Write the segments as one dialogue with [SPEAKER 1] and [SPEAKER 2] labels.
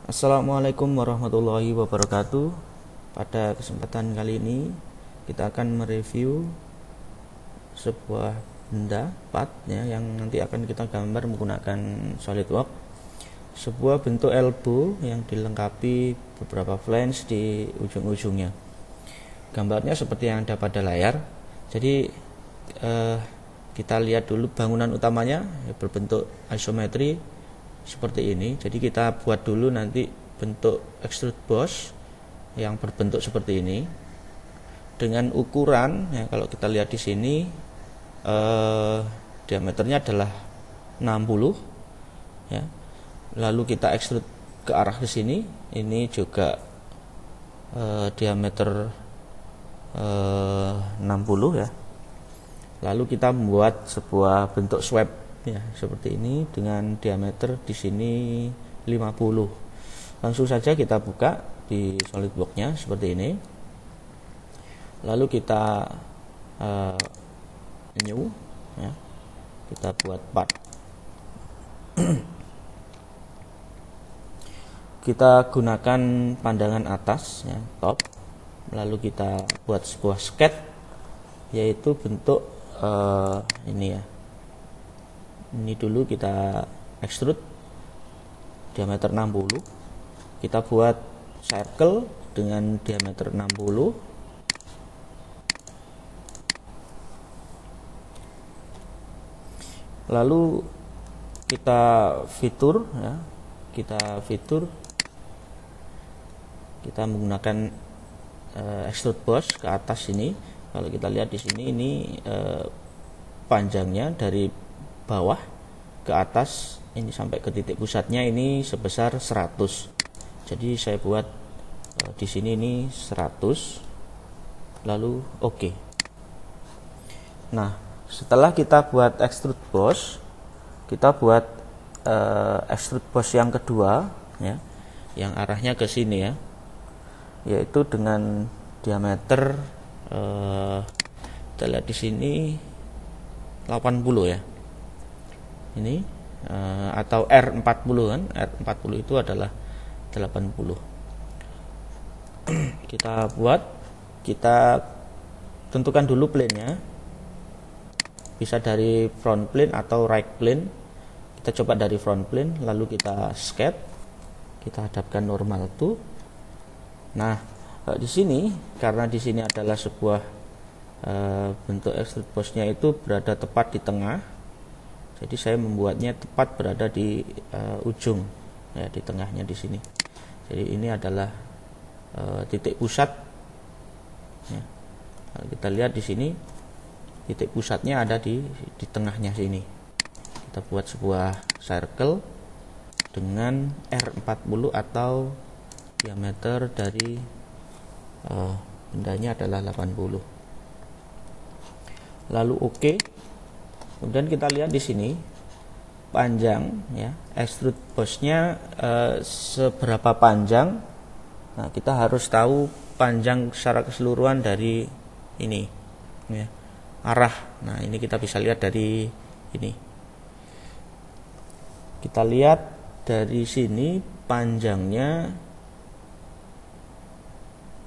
[SPEAKER 1] Assalamualaikum warahmatullahi wabarakatuh. Pada kesempatan kali ini kita akan mereview sebuah benda part ya, yang nanti akan kita gambar menggunakan SolidWorks. Sebuah bentuk elbow yang dilengkapi beberapa flange di ujung-ujungnya. Gambarnya seperti yang ada pada layar. Jadi kita lihat dulu bangunan utamanya ya, berbentuk isometri seperti ini. Jadi kita buat dulu nanti bentuk extrude boss yang berbentuk seperti ini dengan ukuran ya, kalau kita lihat di sini diameternya adalah 60 ya. Lalu kita extrude ke arah ke sini, ini juga diameter 60 ya. Lalu kita membuat sebuah bentuk swab ya, seperti ini dengan diameter di sini 50. Langsung saja kita buka di SolidWorks-nya seperti ini. Lalu kita new ya. Kita buat part. Kita gunakan pandangan atas ya, top. Lalu kita buat sebuah sketch, yaitu bentuk ini ya. Ini dulu kita extrude diameter 60. Kita buat circle dengan diameter 60. Lalu kita fitur ya. Kita menggunakan extrude boss ke atas ini. Kalau kita lihat di sini, ini panjangnya dari bawah ke atas ini sampai ke titik pusatnya ini sebesar 100. Jadi saya buat di sini ini 100. Lalu oke. Nah, setelah kita buat extrude boss, kita buat extrude boss yang kedua ya, yang arahnya ke sini ya, yaitu dengan diameter kita lihat di sini 80 ya. Ini atau R40 kan, R40 itu adalah 80. Kita tentukan dulu plane-nya, bisa dari front plane atau right plane. Kita coba dari front plane, lalu kita sketch, kita hadapkan normal to. Nah, di sini karena di sini adalah sebuah bentuk extrude boss-nya itu berada tepat di tengah. Jadi saya membuatnya tepat berada di ujung ya, di tengahnya di sini. Jadi ini adalah titik pusat ya. Kalau kita lihat di sini, titik pusatnya ada di tengahnya sini. Kita buat sebuah circle dengan R40 atau diameter dari bendanya adalah 80. Lalu oke. Kemudian kita lihat di sini panjang ya, extrude boss-nya seberapa panjang. Nah, kita harus tahu panjang secara keseluruhan dari ini ya, arah. Nah, ini kita bisa lihat dari ini. Kita lihat dari sini panjangnya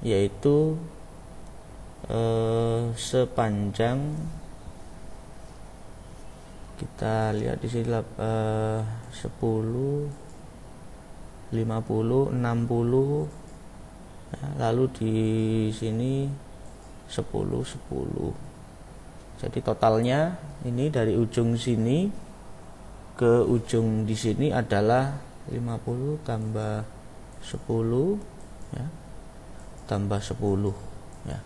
[SPEAKER 1] yaitu sepanjang, kita lihat di sini 10, 50, 60 ya, lalu di sini 10, 10. Jadi totalnya ini dari ujung sini ke ujung di sini adalah 50 tambah 10 ya, tambah 10 ya.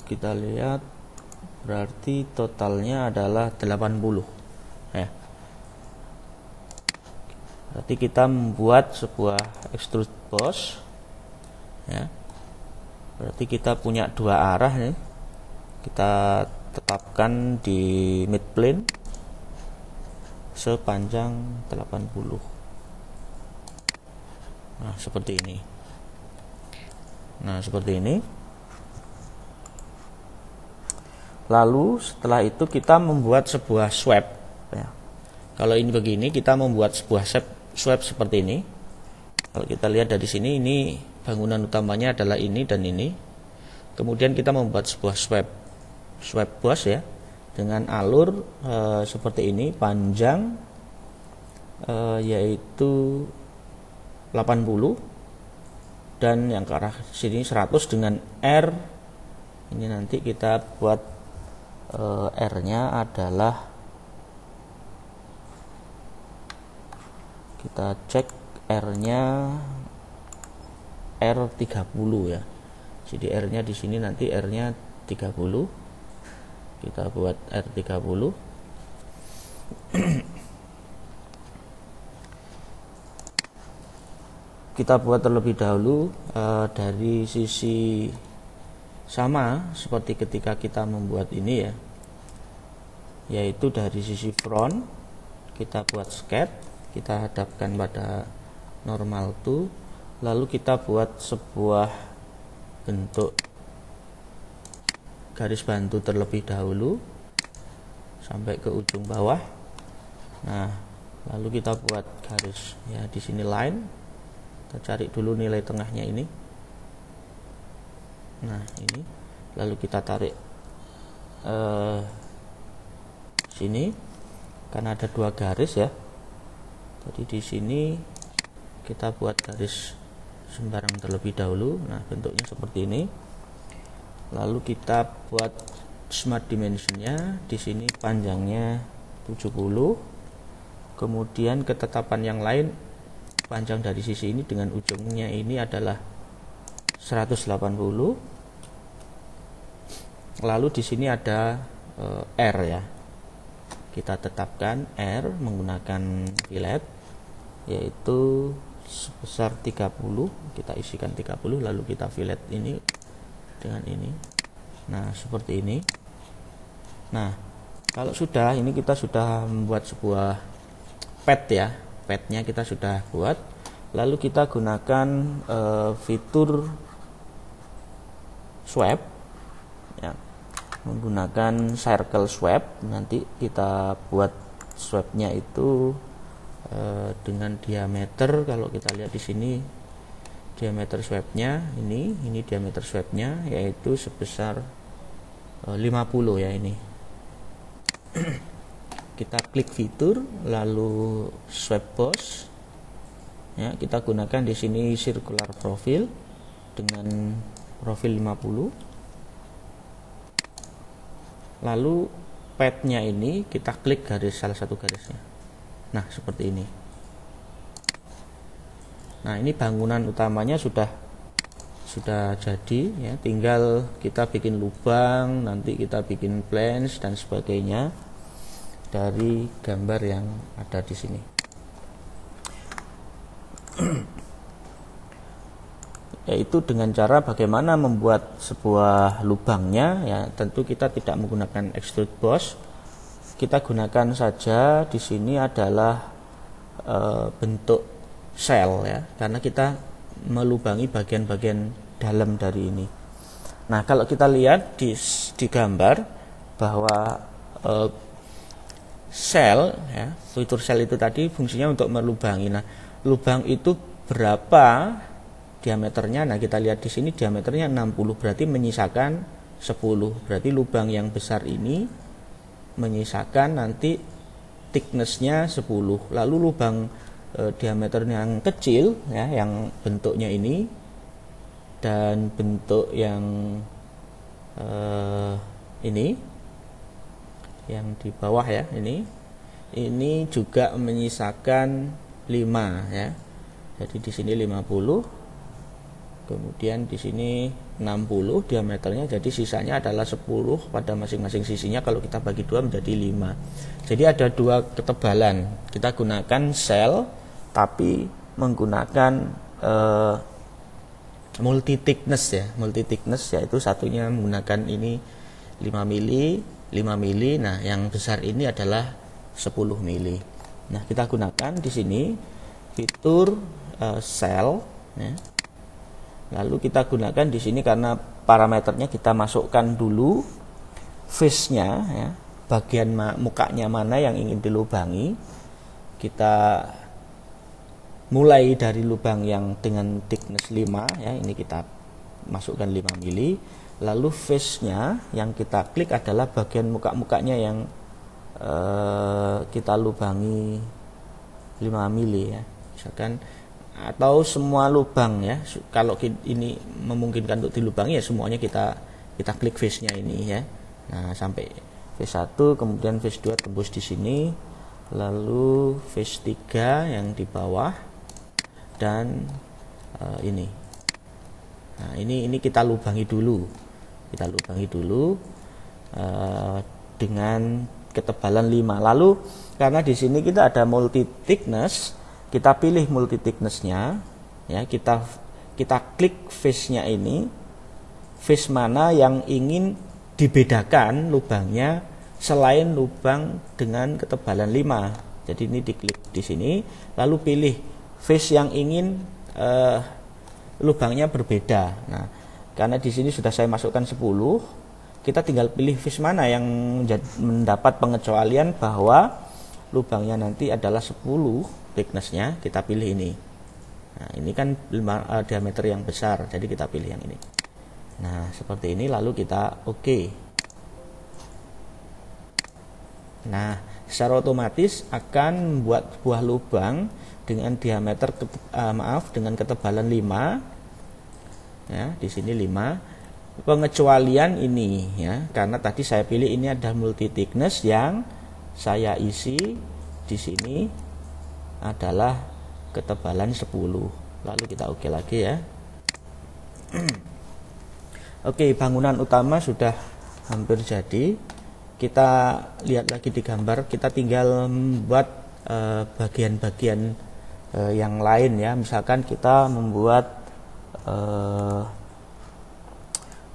[SPEAKER 1] Kita lihat berarti totalnya adalah 80 ya. Berarti kita membuat sebuah extrude boss ya. Berarti kita punya dua arah nih. Kita tetapkan di mid plane sepanjang 80. Nah, seperti ini. Lalu setelah itu kita membuat sebuah swab ya. Kalau ini begini, kita membuat sebuah swab seperti ini. Kalau kita lihat dari sini, ini bangunan utamanya adalah ini dan ini. Kemudian kita membuat sebuah swab boss ya, dengan alur seperti ini, panjang yaitu 80 dan yang ke arah sini 100 dengan R. Ini nanti kita buat R-nya adalah, kita cek R-nya R30 ya. Jadi R-nya di sini nanti R-nya 30. Kita buat R30. Kita buat terlebih dahulu dari sisi sama seperti ketika kita membuat ini ya, yaitu dari sisi front kita buat sketch, kita hadapkan pada normal to, lalu kita buat sebuah bentuk garis bantu terlebih dahulu sampai ke ujung bawah. Nah, lalu kita buat garis ya, di sini line, kita cari dulu nilai tengahnya ini. Nah, ini lalu kita tarik sini, karena ada dua garis ya. Jadi di sini kita buat garis sembarang terlebih dahulu. Nah, bentuknya seperti ini. Lalu kita buat smart dimensionnya, di sini panjangnya 70. Kemudian ketetapan yang lain, panjang dari sisi ini dengan ujungnya ini adalah 180. Lalu di sini ada R ya. Kita tetapkan R menggunakan fillet, yaitu sebesar 30. Kita isikan 30, lalu kita fillet ini dengan ini. Nah, seperti ini. Nah, kalau sudah, ini kita sudah membuat sebuah pad ya. Padnya kita sudah buat. Lalu kita gunakan fitur swab ya, menggunakan circle swab. Nanti kita buat swabnya itu dengan diameter. Kalau kita lihat di sini diameter swabnya ini diameter swabnya yaitu sebesar 50 ya ini. Kita klik fitur lalu swab boss ya, kita gunakan di sini circular profile dengan profil 50. Lalu padnya ini kita klik garis, salah satu garisnya. Nah, seperti ini. Nah, ini bangunan utamanya sudah jadi ya, tinggal kita bikin lubang, nanti kita bikin plans dan sebagainya dari gambar yang ada di sini. Yaitu dengan cara bagaimana membuat sebuah lubangnya ya, tentu kita tidak menggunakan extrude boss. Kita gunakan saja di sini adalah bentuk shell ya, karena kita melubangi bagian-bagian dalam dari ini. Nah, kalau kita lihat di gambar bahwa shell ya, fitur shell itu tadi fungsinya untuk melubangi. Nah, lubang itu berapa diameternya? Nah, kita lihat di sini diameternya 60, berarti menyisakan 10. Berarti lubang yang besar ini menyisakan nanti thickness-nya 10. Lalu lubang diameter yang kecil ya, yang bentuknya ini dan bentuk yang ini yang di bawah ya, ini juga menyisakan 5 ya. Jadi di sini 50, kemudian di sini 60 diameternya, jadi sisanya adalah 10 pada masing-masing sisinya. Kalau kita bagi 2 menjadi 5. Jadi ada dua ketebalan. Kita gunakan shell tapi menggunakan multi thickness ya. Multi thickness yaitu satunya menggunakan ini 5 mili, 5 mili. Nah, yang besar ini adalah 10 mili. Nah, kita gunakan di sini fitur shell ya. Lalu kita gunakan di sini karena parameternya kita masukkan dulu face-nya ya, bagian mukanya mana yang ingin dilubangi. kita mulai dari lubang yang dengan thickness 5 ya, ini kita masukkan 5 mili. Lalu face-nya yang kita klik adalah bagian muka-mukanya yang kita lubangi 5 mili ya, misalkan, atau semua lubang ya. Kalau ini memungkinkan untuk dilubangi ya semuanya kita klik face-nya ini ya. Nah, sampai face 1, kemudian face 2 tembus di sini, lalu face 3 yang di bawah, dan ini. Nah, ini kita lubangi dulu. Dengan ketebalan 5. Lalu karena di sini kita ada multi thickness, kita pilih multi thickness-nya ya, kita klik face-nya ini, face mana yang ingin dibedakan lubangnya selain lubang dengan ketebalan 5. Jadi ini diklik di sini, lalu pilih face yang ingin lubangnya berbeda. Nah, karena di sini sudah saya masukkan 10, kita tinggal pilih face mana yang mendapat pengecualian bahwa lubangnya nanti adalah 10 thickness-nya, kita pilih ini. Nah, ini kan diameter yang besar, jadi kita pilih yang ini. Nah, seperti ini, lalu kita oke. Nah, secara otomatis akan membuat sebuah lubang dengan diameter dengan ketebalan 5 ya, di sini 5. Pengecualian ini ya, karena tadi saya pilih ini ada multi thickness, yang saya isi di sini adalah ketebalan 10. Lalu kita oke lagi ya. Oke, bangunan utama sudah hampir jadi. Kita lihat lagi di gambar, kita tinggal membuat bagian-bagian yang lain ya. Misalkan kita membuat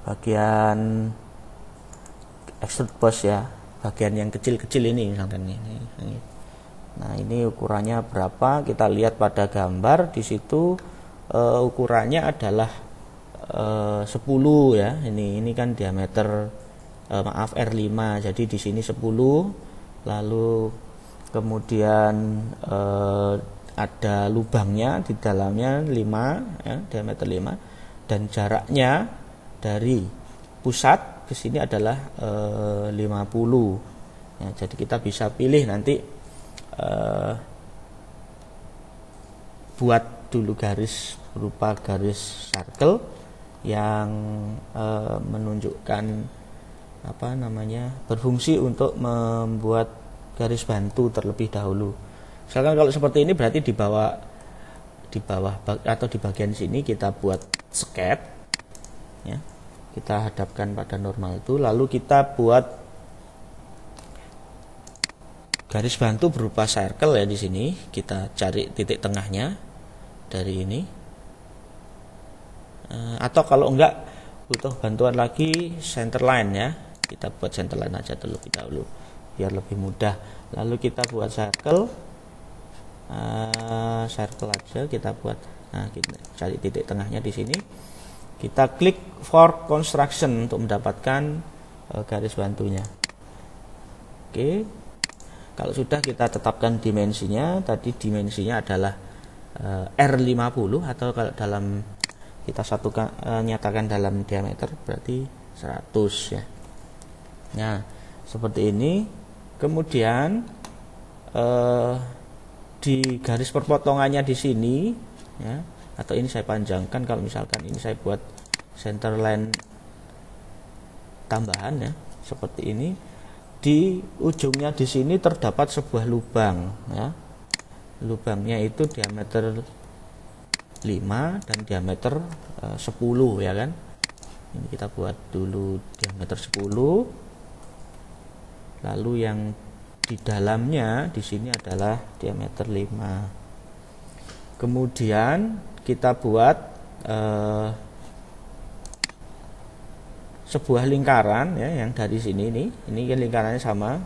[SPEAKER 1] bagian extrude boss ya, bagian yang kecil-kecil ini misalkan ini. Nah, ini ukurannya berapa? Kita lihat pada gambar di situ, ukurannya adalah 10 ya. Ini kan diameter R5. Jadi di sini 10. Lalu kemudian ada lubangnya di dalamnya 5 ya, diameter 5, dan jaraknya dari pusat ke sini adalah 50 ya. Jadi kita bisa pilih nanti buat dulu garis berupa garis circle yang menunjukkan berfungsi untuk membuat garis bantu terlebih dahulu. Misalkan kalau seperti ini berarti di bawah atau di bagian sini kita buat sketch ya, kita hadapkan pada normal itu, lalu kita buat garis bantu berupa circle ya. Di sini kita cari titik tengahnya dari ini, atau kalau enggak butuh bantuan lagi center line ya, kita buat center line aja terlebih dahulu biar lebih mudah. Lalu kita buat circle aja, kita buat. Nah, kita cari titik tengahnya di sini. Kita klik for construction untuk mendapatkan garis bantunya. Oke. Kalau sudah, kita tetapkan dimensinya. Tadi dimensinya adalah R50, atau kalau dalam kita nyatakan dalam diameter berarti 100 ya. Nah, seperti ini. Kemudian di garis perpotongannya di sini ya, atau ini saya panjangkan. Kalau misalkan ini saya buat center line tambahan ya, seperti ini. Di ujungnya di sini terdapat sebuah lubang ya. Lubangnya itu diameter 5 dan diameter 10 ya kan. Ini kita buat dulu diameter 10. Lalu yang di dalamnya di sini adalah diameter 5. Kemudian kita buat sebuah lingkaran ya, yang dari sini ini kan lingkarannya sama.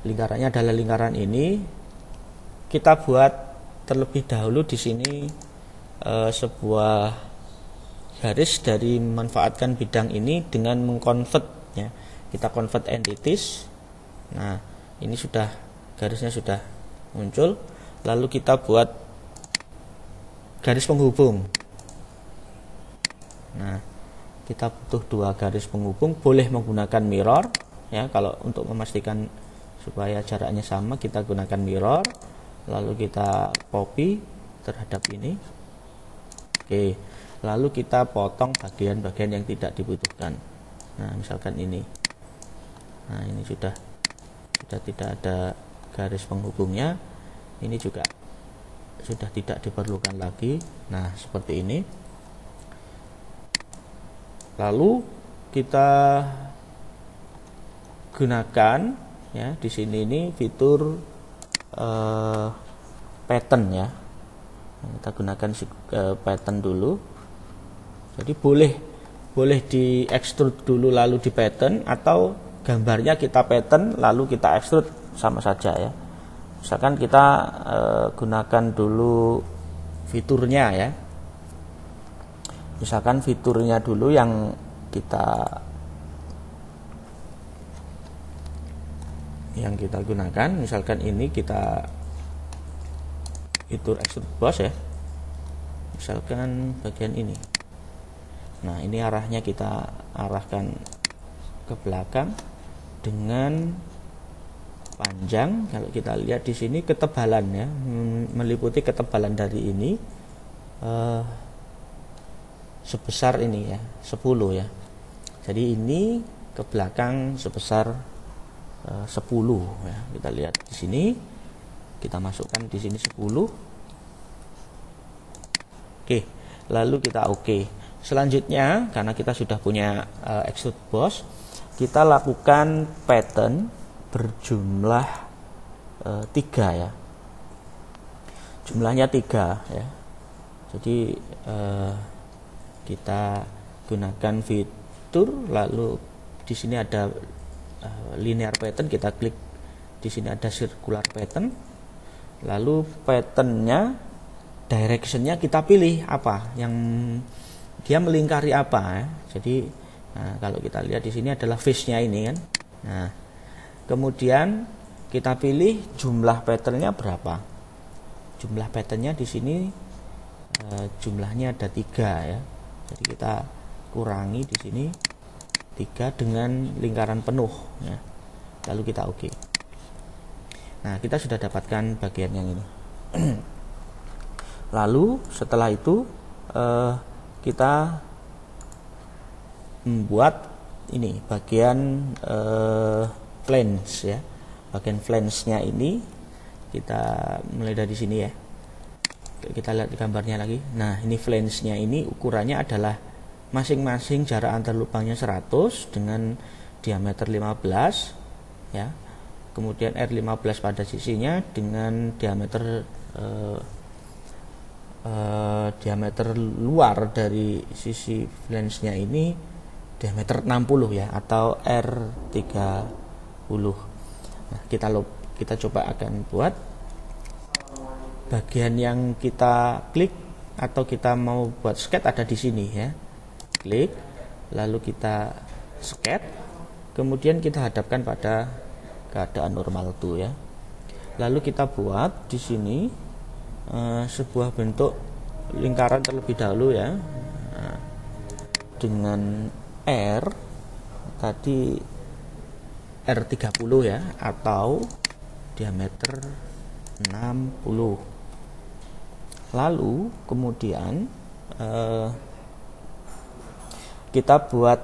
[SPEAKER 1] Lingkarannya adalah lingkaran ini. Kita buat terlebih dahulu di sini sebuah garis dari memanfaatkan bidang ini dengan mengkonvert ya. Kita convert entities. Nah, ini sudah garisnya sudah muncul. Lalu kita buat garis penghubung. Nah, kita butuh 2 garis penghubung, boleh menggunakan mirror ya. Kalau untuk memastikan supaya jaraknya sama, kita gunakan mirror. Lalu kita copy terhadap ini. Oke, lalu kita potong bagian-bagian yang tidak dibutuhkan. Nah, misalkan ini. Nah, ini sudah tidak ada garis penghubungnya. Ini juga sudah tidak diperlukan lagi. Nah, seperti ini. Lalu kita gunakan ya, di sini ini fitur pattern ya. Kita gunakan pattern dulu. Jadi boleh di extrude dulu lalu di pattern, atau gambarnya kita pattern lalu kita extrude, sama saja ya. Misalkan kita gunakan dulu fiturnya ya. Misalkan fiturnya dulu yang kita gunakan. Misalkan ini kita fitur extrude boss ya. Misalkan bagian ini. Nah, ini arahnya kita arahkan ke belakang dengan panjang. Kalau kita lihat di sini ketebalan ya, meliputi ketebalan dari ini sebesar ini ya, 10 ya. Jadi ini ke belakang sebesar 10 ya. Kita lihat di sini, kita masukkan di sini 10. Oke, lalu kita oke. Selanjutnya, karena kita sudah punya extrude boss, kita lakukan pattern berjumlah 3 ya. Jumlahnya 3 ya. Jadi kita gunakan fitur, lalu di sini ada linear pattern, kita klik di sini ada circular pattern, lalu patternnya, directionnya kita pilih apa, yang dia melingkari apa ya. Jadi kalau kita lihat di sini adalah face-nya ini kan. Nah, kemudian kita pilih jumlah patternnya berapa. Jumlah patternnya di sini jumlahnya ada 3 ya. Jadi kita kurangi di sini 3 dengan lingkaran penuh ya. Lalu kita oke. Nah, kita sudah dapatkan bagian yang ini. Lalu setelah itu kita membuat ini bagian flange ya. Bagian flange-nya ini kita mulai dari sini ya. Kita lihat gambarnya lagi. Nah, ini flange-nya ini ukurannya adalah masing-masing jarak antar lubangnya 100 dengan diameter 15 ya. Kemudian R15 pada sisinya dengan diameter diameter luar dari sisi flange-nya ini diameter 60 ya, atau R30. Nah, kita coba akan buat bagian yang kita klik atau kita mau buat sketch ada di sini ya. Klik, lalu kita sketch, kemudian kita hadapkan pada keadaan normal tuh ya. Lalu kita buat di sini sebuah bentuk lingkaran terlebih dahulu ya. Nah, dengan R tadi R30 ya, atau diameter 60. Lalu kemudian kita buat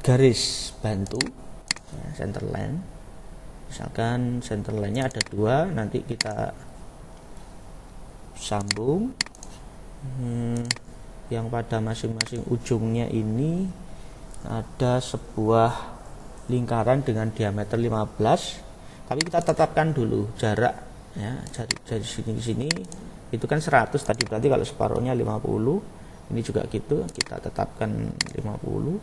[SPEAKER 1] garis bantu ya, center line. Misalkan center line-nya ada 2, nanti kita sambung yang pada masing-masing ujungnya ini ada sebuah lingkaran dengan diameter 15, tapi kita tetapkan dulu jarak ya, dari sini ke sini itu kan 100 tadi, berarti kalau separuhnya 50, ini juga gitu, kita tetapkan 50.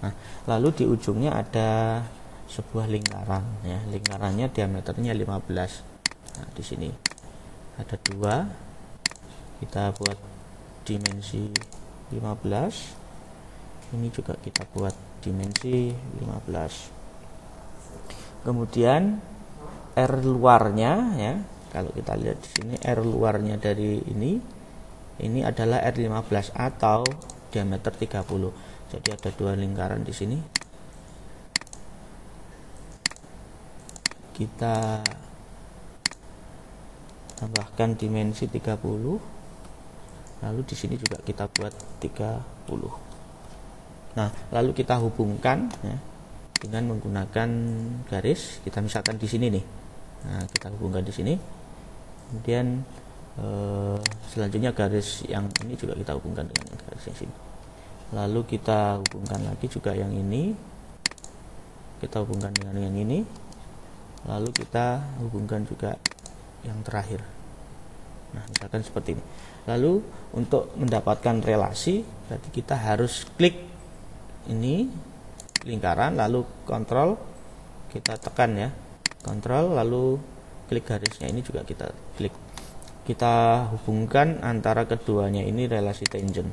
[SPEAKER 1] Nah, lalu di ujungnya ada sebuah lingkaran ya, lingkarannya diameternya 15. Nah, di sini ada 2, kita buat dimensi 15, ini juga kita buat dimensi 15. Kemudian R luarnya ya, kalau kita lihat di sini R luarnya dari ini adalah R15 atau diameter 30. Jadi ada dua lingkaran di sini. Kita tambahkan dimensi 30. Lalu di sini juga kita buat 30. Nah, lalu kita hubungkan ya, dengan menggunakan garis. Kita misalkan di sini nih. Nah, kita hubungkan di sini. Kemudian selanjutnya garis yang ini juga kita hubungkan dengan garis yang sini. Lalu kita hubungkan lagi juga yang ini. Kita hubungkan dengan yang ini. Lalu kita hubungkan juga yang terakhir. Nah, misalkan seperti ini. Lalu untuk mendapatkan relasi, berarti kita harus klik ini lingkaran, lalu kontrol, kita tekan ya, kontrol, lalu klik garisnya ini juga kita klik. Kita hubungkan antara keduanya ini relasi tangent.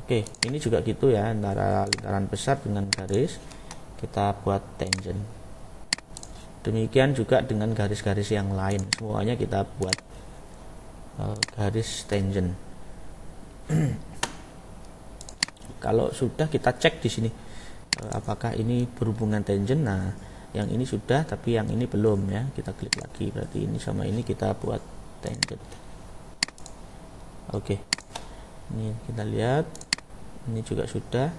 [SPEAKER 1] Oke, ini juga gitu ya, antara lingkaran besar dengan garis kita buat tangent. Demikian juga dengan garis-garis yang lain, semuanya kita buat garis tangent. Kalau sudah, kita cek di sini apakah ini berhubungan tangent. Nah, yang ini sudah, tapi yang ini belum ya. Kita klik lagi, berarti ini sama ini kita buat tangent. Oke, ini kita lihat, ini juga sudah,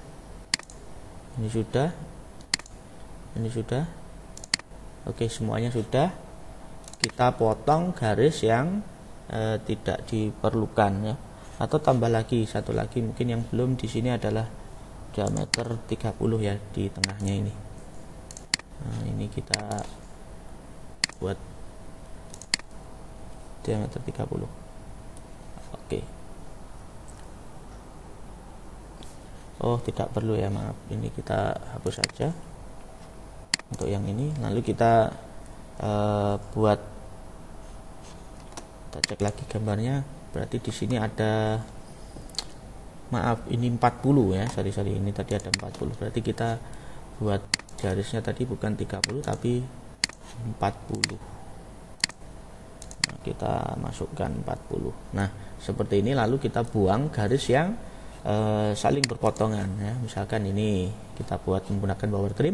[SPEAKER 1] ini sudah, ini sudah. Oke, semuanya sudah. Kita potong garis yang tidak diperlukan ya. Atau tambah lagi satu lagi, mungkin yang belum di sini adalah diameter 30 ya, di tengahnya ini. Nah, ini kita buat diameter 30. Oke. Oh, tidak perlu ya, maaf. Ini kita hapus saja untuk yang ini. Lalu kita buat, kita cek lagi gambarnya. Berarti di sini ada, maaf, ini 40 ya, sorry ini tadi ada 40. Berarti kita buat garisnya tadi bukan 30 tapi 40. Nah, kita masukkan 40. Nah, seperti ini. Lalu kita buang garis yang saling berpotongan ya. Misalkan ini kita buat menggunakan power trim,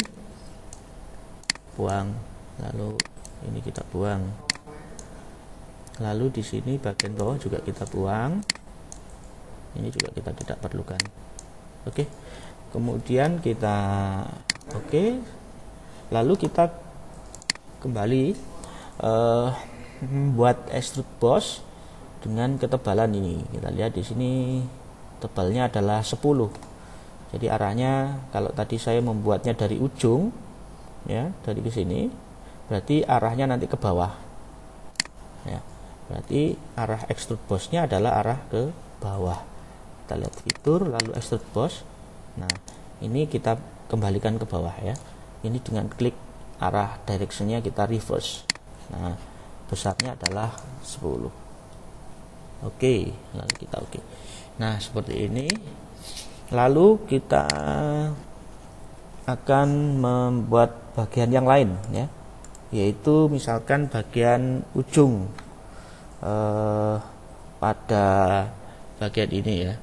[SPEAKER 1] buang, lalu ini kita buang. Lalu di sini bagian bawah juga kita buang. Ini juga kita tidak perlukan. Oke. Kemudian kita lalu kita kembali membuat extrude boss dengan ketebalan ini. Kita lihat di sini tebalnya adalah 10. Jadi arahnya, kalau tadi saya membuatnya dari ujung ya, dari ke sini, berarti arahnya nanti ke bawah. Ya. Berarti arah extrude boss-nya adalah arah ke bawah. Kita lihat fitur, lalu extrude boss. Nah, ini kita kembalikan ke bawah ya. Ini dengan klik arah direction-nya kita reverse. Nah, besarnya adalah 10. Oke, lalu kita oke. Nah, seperti ini. Lalu kita akan membuat bagian yang lain ya. Yaitu misalkan bagian ujung pada bagian ini ya.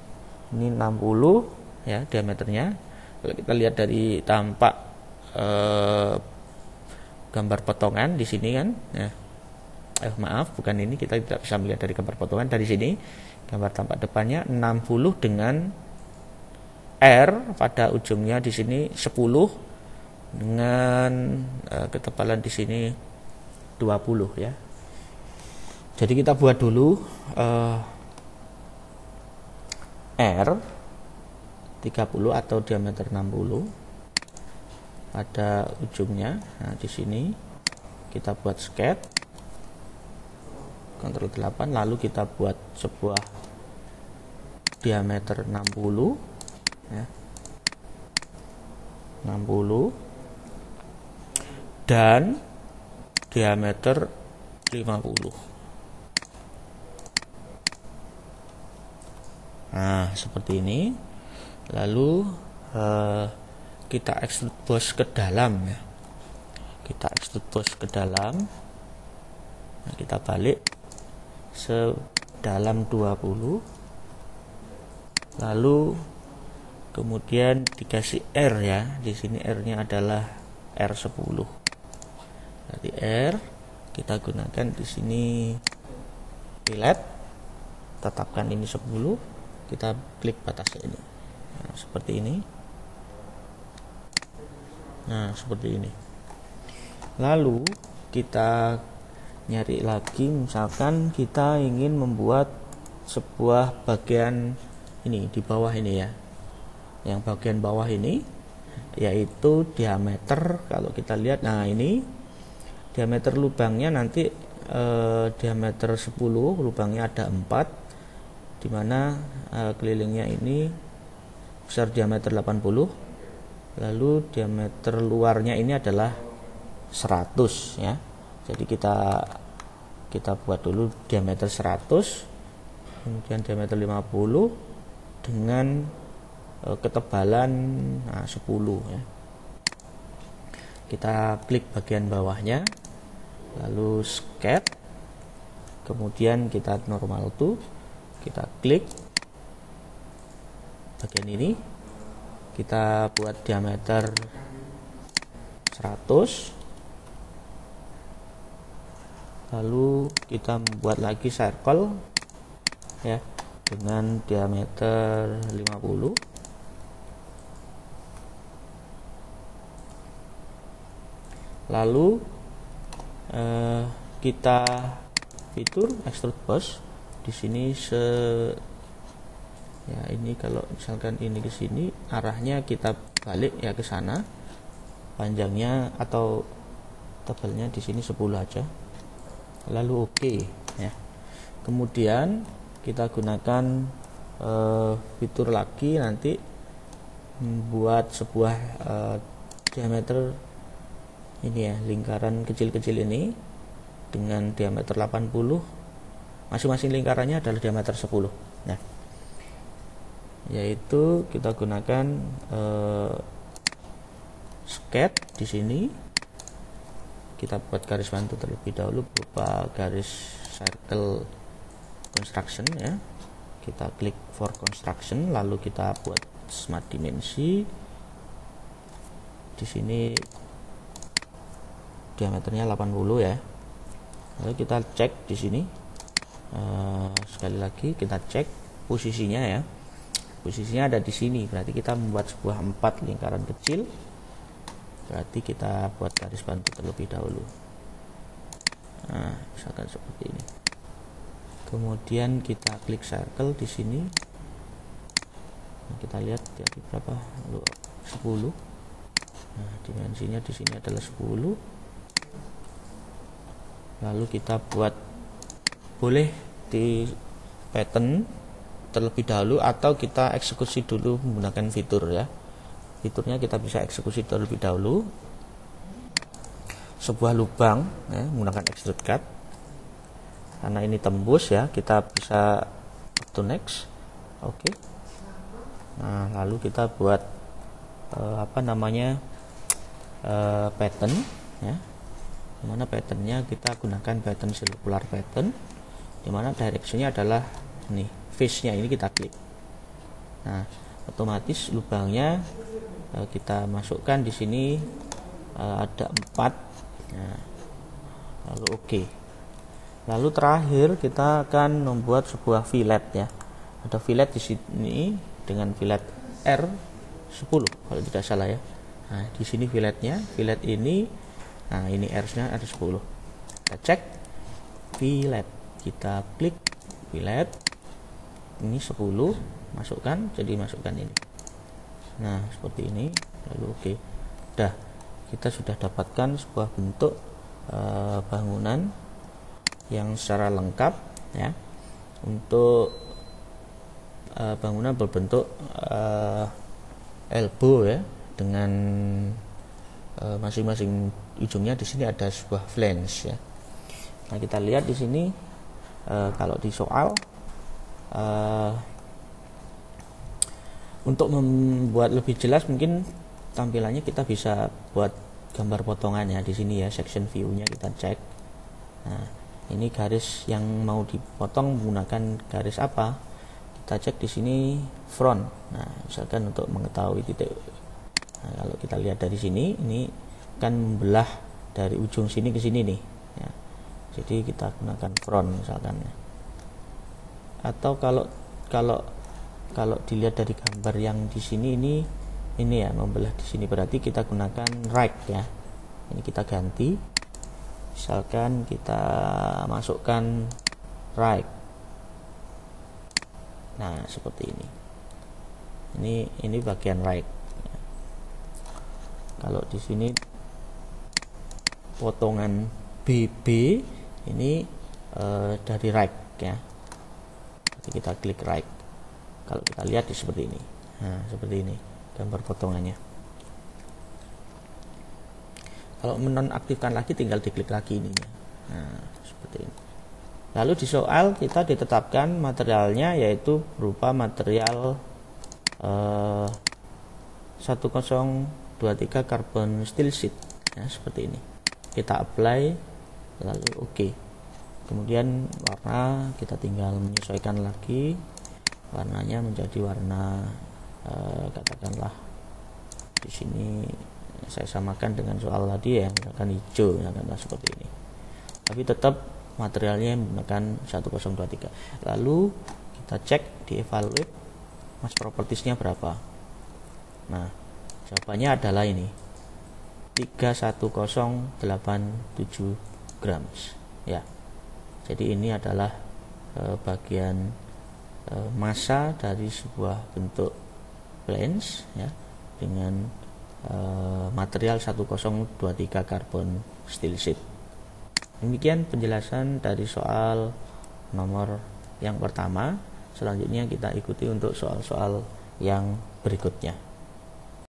[SPEAKER 1] Ini 60 ya diameternya. Kalau kita lihat dari tampak gambar potongan di sini kan ya. Maaf, bukan ini, kita tidak bisa melihat dari gambar potongan. Dari sini gambar tampak depannya 60 dengan R pada ujungnya di sini 10 dengan ketebalan di sini 20 ya. Jadi kita buat dulu R 30 atau diameter 60 pada ujungnya. Nah, di sini kita buat sketch, Ctrl 8, lalu kita buat sebuah diameter 60 ya. 60 dan diameter 50. Nah, seperti ini. Lalu kita extrude boss ke dalam ya. kita extrude boss ke dalam. Nah, kita balik sedalam 20, lalu kemudian dikasih R ya. Di sini R-nya adalah R10. Jadi R kita gunakan di sini fillet, tetapkan ini 10, kita klik batasnya ini. Nah, seperti ini. Nah, seperti ini. Lalu kita nyari lagi, misalkan kita ingin membuat sebuah bagian ini di bawah ini ya. Yang bagian bawah ini yaitu diameter, kalau kita lihat, nah ini diameter lubangnya nanti diameter 10, lubangnya ada 4, dimana kelilingnya ini besar diameter 80, lalu diameter luarnya ini adalah 100 ya. Jadi kita buat dulu diameter 100, kemudian diameter 50 dengan ketebalan 10 ya. Kita klik bagian bawahnya, lalu sketch, kemudian kita normal to, kita klik bagian ini, kita buat diameter 100, lalu kita membuat lagi circle ya dengan diameter 50, lalu kita fitur extrude boss di sini ya. Ini kalau misalkan ini ke sini, arahnya kita balik ya ke sana, panjangnya atau tebalnya di sini 10 aja, lalu oke ya. Kemudian kita gunakan fitur lagi, nanti membuat sebuah diameter ini ya, lingkaran kecil-kecil ini dengan diameter 80, masing-masing lingkarannya adalah diameter 10. Nah, yaitu kita gunakan sketch di sini. Kita buat garis bantu terlebih dahulu berupa garis circle construction ya. Kita klik for construction, lalu kita buat smart dimensi. Di sini diameternya 80 ya. Lalu kita cek di sini. Sekali lagi kita cek posisinya ya. Posisinya ada di sini, berarti kita membuat sebuah 4 lingkaran kecil. Berarti kita buat garis bantu terlebih dahulu. Nah, misalkan seperti ini. Kemudian kita klik circle di sini. Nah, kita lihat jadi berapa? 10. Nah, dimensinya di sini adalah 10. Lalu kita buat, boleh di pattern terlebih dahulu atau kita eksekusi dulu menggunakan fitur ya. Fiturnya kita bisa eksekusi terlebih dahulu sebuah lubang ya, menggunakan extrude cut. Karena ini tembus ya, kita bisa to next. Oke. Nah, lalu kita buat pattern ya. Dimana patternnya kita gunakan pattern circular pattern, dimana directionnya adalah ini, face-nya ini kita klik. Nah, otomatis lubangnya kita masukkan di sini ada 4. Nah, lalu oke. Lalu terakhir kita akan membuat sebuah fillet ya. Ada fillet di sini dengan fillet R10 kalau tidak salah ya. Nah, di sini filletnya, fillet ini, nah ini R-nya R10. Kita cek fillet, kita klik fillet, ini 10, masukkan, jadi masukkan ini. Nah, seperti ini, lalu oke. Udah, kita sudah dapatkan sebuah bentuk bangunan yang secara lengkap ya. Untuk bangunan berbentuk elbow ya, dengan masing-masing ujungnya di sini ada sebuah flange ya. Nah, kita lihat di sini kalau di soal untuk membuat lebih jelas mungkin tampilannya kita bisa buat gambar potongannya di sini ya, section view-nya kita cek. Nah, ini garis yang mau dipotong menggunakan garis apa? Kita cek di sini front. Nah, misalkan untuk mengetahui titik. Nah, kalau kita lihat dari sini, ini kan membelah dari ujung sini ke sini nih. Ya. Jadi kita gunakan front misalkan. Atau kalau dilihat dari gambar yang di sini ini ya membelah di sini, berarti kita gunakan right ya. Ini kita ganti. Misalkan kita masukkan right. Nah, seperti ini. Ini bagian right. Kalau di sini potongan BB ini dari right ya. Jadi kita klik right. Kalau kita lihat seperti ini. Nah, seperti ini gambar potongannya. Kalau menonaktifkan lagi tinggal diklik lagi ininya. Nah, seperti ini. Lalu di soal kita ditetapkan materialnya yaitu berupa material 1023 carbon steel sheet ya, seperti ini. Kita apply lalu oke. Kemudian warna kita tinggal menyesuaikan lagi warnanya menjadi warna katakanlah di sini saya samakan dengan soal tadi ya, misalkan hijau katakanlah seperti ini. Tapi tetap materialnya menggunakan 1023. Lalu kita cek di evaluate mass propertiesnya berapa. Nah, jawabannya adalah ini 31087 grams ya. Jadi ini adalah bagian massa dari sebuah bentuk lens ya dengan material 1023 carbon steel sheet. Demikian penjelasan dari soal nomor yang pertama. Selanjutnya kita ikuti untuk soal-soal yang berikutnya.